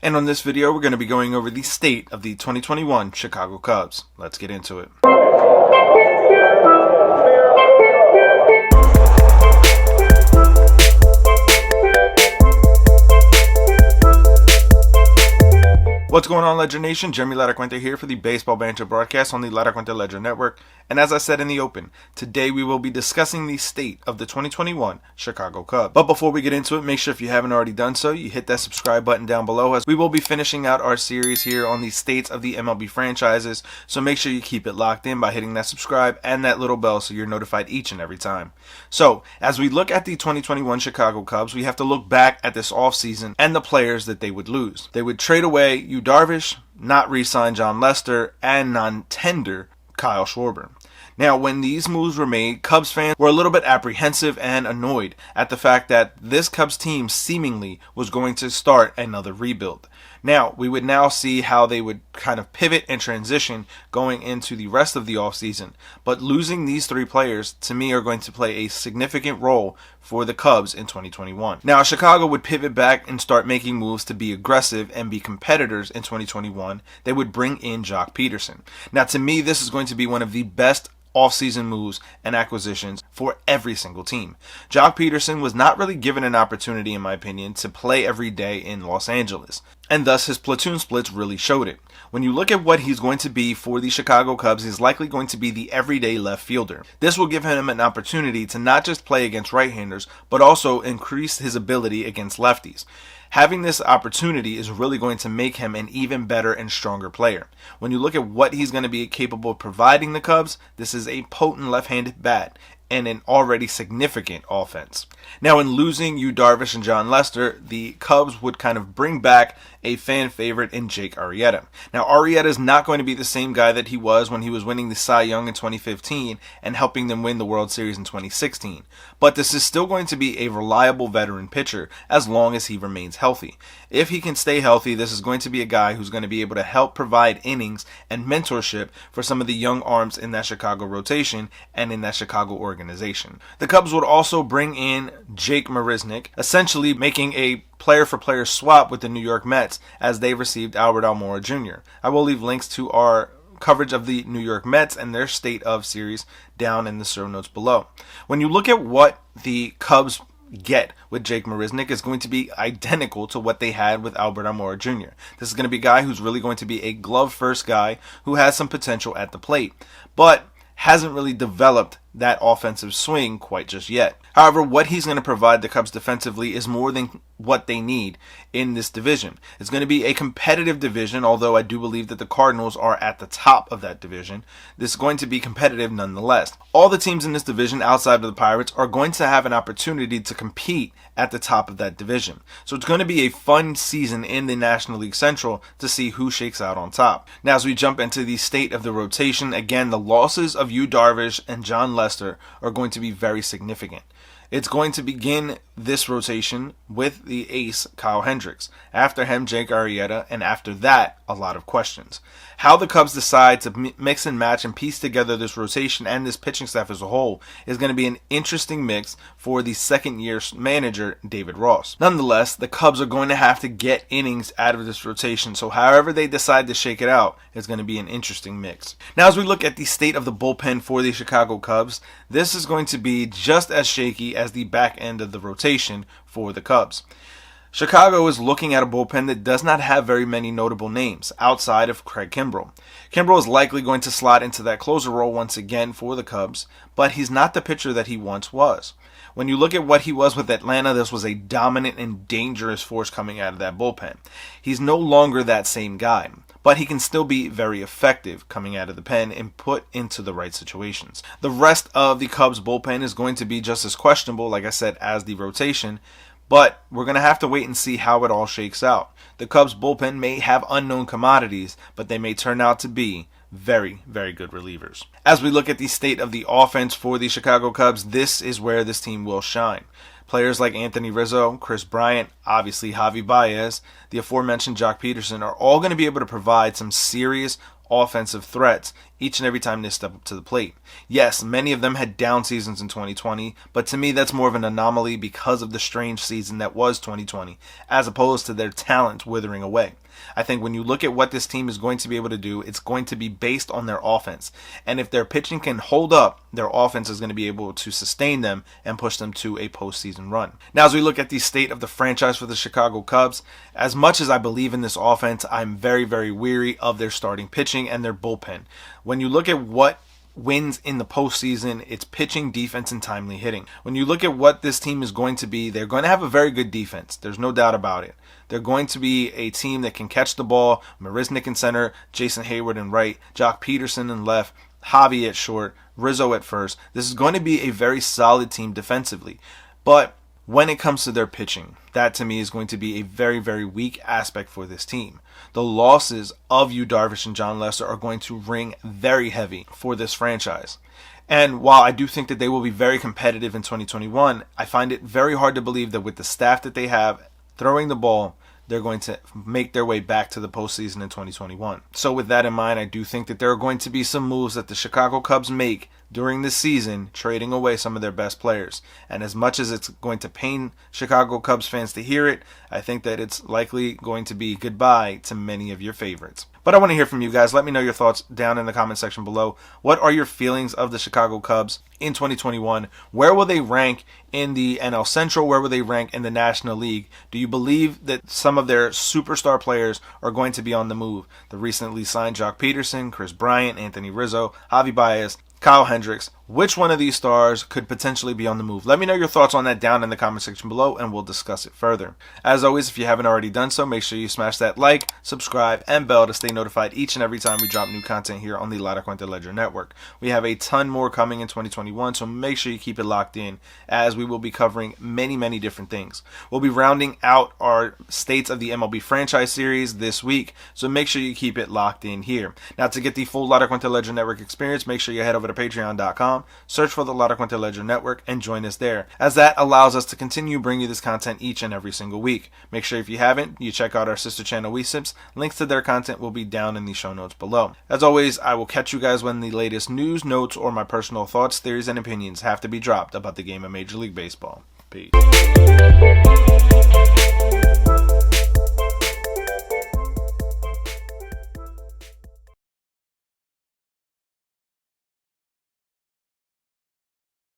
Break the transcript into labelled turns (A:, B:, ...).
A: And on this video, we're going to be going over the state of the 2021 Chicago Cubs. Let's get into it. What's going on, Ledger Nation? Jeremy Laracuente here for the Baseball Banter Broadcast on the Laracuente Ledger Network. And as I said in the open, today we will be discussing the state of the 2021 Chicago Cubs. But before we get into it, make sure if you haven't already done so, you hit that subscribe button down below, as we will be finishing out our series here on the states of the MLB franchises. So make sure you keep it locked in by hitting that subscribe and that little bell so you're notified each and every time. So as we look at the 2021 Chicago Cubs, we have to look back at this offseason and the players that they would lose. They would trade away Darvish, not re-sign Jon Lester, and non-tender Kyle Schwarber. Now, when these moves were made, Cubs fans were a little bit apprehensive and annoyed at the fact that this Cubs team seemingly was going to start another rebuild. Now, we would now see how they would kind of pivot and transition going into the rest of the offseason. But losing these three players, to me, are going to play a significant role for the Cubs in 2021. Now, Chicago would pivot back and start making moves to be aggressive and be competitors in 2021. They would bring in Joc Peterson. Now, to me, this is going to be one of the best off-season moves and acquisitions for every single team. Joc Peterson was not really given an opportunity, in my opinion, to play every day in Los Angeles, and thus his platoon splits really showed it. When you look at what he's going to be for the Chicago Cubs, he's likely going to be the everyday left fielder. This will give him an opportunity to not just play against right-handers, but also increase his ability against lefties. Having this opportunity is really going to make him an even better and stronger player. When you look at what he's going to be capable of providing the Cubs, this is a potent left-handed bat and an already significant offense. Now, in losing Darvish and Jon Lester, the Cubs would kind of bring back a fan favorite in Jake Arrietta. Now, Arrietta is not going to be the same guy that he was when he was winning the Cy Young in 2015 and helping them win the World Series in 2016. But this is still going to be a reliable veteran pitcher as long as he remains healthy. If he can stay healthy, this is going to be a guy who's going to be able to help provide innings and mentorship for some of the young arms in that Chicago rotation and in that Chicago organization. The Cubs would also bring in Jake Mariznick, essentially making a player-for-player swap with the New York Mets as they received Albert Almora Jr. I will leave links to our coverage of the New York Mets and their state of series down in the show notes below. When you look at what the Cubs get with Jake Mariznick, is going to be identical to what they had with Albert Almora Jr. This is going to be a guy who's really going to be a glove-first guy who has some potential at the plate, but hasn't really developed that offensive swing quite just yet. However, what he's going to provide the Cubs defensively is more than what they need in this division. It's going to be a competitive division, although I do believe that the Cardinals are at the top of that division. This is going to be competitive nonetheless. All the teams in this division outside of the Pirates are going to have an opportunity to compete at the top of that division. So it's going to be a fun season in the National League Central to see who shakes out on top. Now, as we jump into the state of the rotation, again, the losses of Darvish and Jon Lester are going to be very significant. It's going to begin this rotation with the ace, Kyle Hendricks. After him, Jake Arrietta, and after that, a lot of questions. How the Cubs decide to mix and match and piece together this rotation and this pitching staff as a whole is going to be an interesting mix for the second-year manager, David Ross. Nonetheless, the Cubs are going to have to get innings out of this rotation, so however they decide to shake it out is going to be an interesting mix. Now, as we look at the state of the bullpen for the Chicago Cubs, this is going to be just as shaky as the back end of the rotation for the Cubs. Chicago is looking at a bullpen that does not have very many notable names outside of Craig Kimbrel. Kimbrel is likely going to slot into that closer role once again for the Cubs, but he's not the pitcher that he once was. When you look at what he was with Atlanta, this was a dominant and dangerous force coming out of that bullpen. He's no longer that same guy, but he can still be very effective coming out of the pen and put into the right situations. The rest of the Cubs bullpen is going to be just as questionable, like I said, as the rotation, but we're going to have to wait and see how it all shakes out. The Cubs bullpen may have unknown commodities, but they may turn out to be very, very good relievers. As we look at the state of the offense for the Chicago Cubs, this is where this team will shine. Players like Anthony Rizzo, Chris Bryant, obviously Javi Baez, the aforementioned Joc Peterson are all going to be able to provide some serious offensive threats each and every time they step up to the plate. Yes, many of them had down seasons in 2020, but to me that's more of an anomaly because of the strange season that was 2020, as opposed to their talent withering away. I think when you look at what this team is going to be able to do, it's going to be based on their offense. And if their pitching can hold up, their offense is going to be able to sustain them and push them to a postseason run. Now, as we look at the state of the franchise for the Chicago Cubs, as much as I believe in this offense, I'm very, very weary of their starting pitching and their bullpen. When you look at what wins in the postseason, it's pitching, defense, and timely hitting. When you look at what this team is going to be, they're going to have a very good defense. There's no doubt about it. They're going to be a team that can catch the ball. Mariznick in center, Jason Hayward in right, Jock Peterson in left, Javi at short, Rizzo at first. This is going to be a very solid team defensively. But when it comes to their pitching, that to me is going to be a very, very weak aspect for this team. The losses of Yu Darvish and John Lester are going to ring very heavy for this franchise. And while I do think that they will be very competitive in 2021, I find it very hard to believe that with the staff that they have throwing the ball, they're going to make their way back to the postseason in 2021. So with that in mind, I do think that there are going to be some moves that the Chicago Cubs make during this season, trading away some of their best players. And as much as it's going to pain Chicago Cubs fans to hear it, I think that it's likely going to be goodbye to many of your favorites. But I want to hear from you guys. Let me know your thoughts down in the comment section below. What are your feelings of the Chicago Cubs in 2021? Where will they rank in the NL Central? Where will they rank in the National League? Do you believe that some of their superstar players are going to be on the move? The recently signed Jock Peterson, Chris Bryant, Anthony Rizzo, Javi Baez, Kyle Hendricks. Which one of these stars could potentially be on the move? Let me know your thoughts on that down in the comment section below, and we'll discuss it further. As always, if you haven't already done so, make sure you smash that like, subscribe, and bell to stay notified each and every time we drop new content here on the Laracuente Ledger Network. We have a ton more coming in 2021, so make sure you keep it locked in, as we will be covering many, many different things. We'll be rounding out our states of the MLB franchise series this week, so make sure you keep it locked in here. Now, to get the full Laracuente Ledger Network experience, make sure you head over to patreon.com, search for the Laracuente Ledger Network, and join us there, as that allows us to continue bringing you this content each and every single week. Make sure if you haven't, you check out our sister channel WeSips. Links to their content will be down in the show notes below. As always, I will catch you guys when the latest news, notes, or my personal thoughts, theories, and opinions have to be dropped about the game of Major League Baseball. Peace.